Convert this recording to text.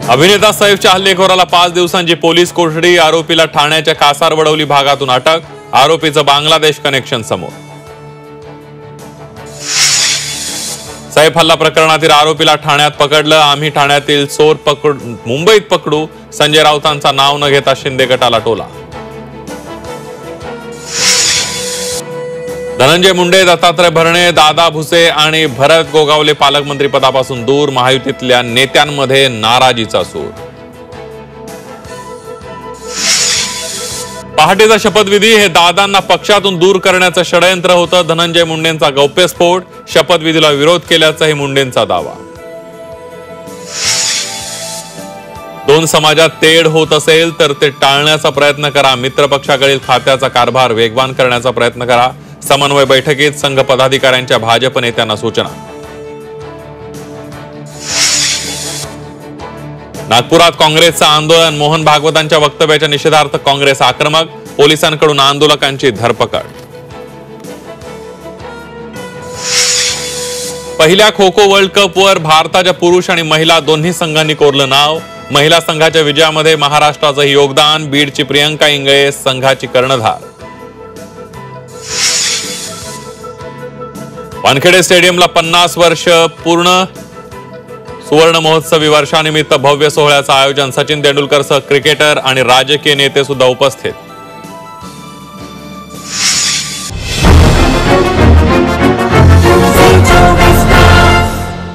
अभिनेता सैफच्या हल्लेखोराला 5 दिवसांची पोलीस कोठडी, आरोपीला ठाण्याच्या कासारवडवली भागातून अटक, आरोपीचं बांगलादेश कनेक्शन समोर। सैफ हल्ला प्रकरणातील आरोपीला ठाण्यात पकडलं, आम्ही ठाण्यातील चोर मुंबईत पकडू, संजय राऊतांचा नाव न घेता शिंदे गटाला टोला। धनंजय मुंडे, दत्तात्रय भरणे, दादा भुसे आणि भरत गोगावले पालकमंत्री पदापासून दूर, महायुतीतल्या नेत्यांमध्ये नाराजीचा सूर। पहाटेचा शपथविधी हे दादांना पक्षातून दूर करण्याचं षडयंत्र होतं, धनंजय मुंडेंचा गौप्यस्फोट, शपथविधीला विरोध केल्याचाही मुंडेंचा दावा। दोन समाजात तेढ होत असेल तर ते टाळण्याचा प्रयत्न करा, मित्रपक्षाकडील खात्याचा कारभार वेगवान करण्याचा प्रयत्न करा, समन्वय बैठकीत संघ पदाधिकाऱ्यांच्या भाजप नेत्यांना सूचना। नागपुरात काँग्रेसचं आंदोलन, मोहन भागवतांच्या वक्तव्याच्या निषेधार्थ काँग्रेस आक्रमक, पोलिसांकडून आंदोलकांची धरपकड। पहिल्या खो खो वर्ल्ड कपवर भारताच्या पुरुष आणि महिला दोन्ही संघांनी कोरलं नाव, महिला संघाच्या विजयामध्ये महाराष्ट्राचं योगदान, बीडची प्रियंका इंगळे संघाची कर्णधार। वानखेडे स्टेडियमला 50 वर्ष पूर्ण, सुवर्ण महोत्सवी वर्षानिमित्त भव्य सोहळ्याचं आयोजन, सचिन तेंडुलकर सह क्रिकेटर आणि राजकीय नेते सुद्धा उपस्थित।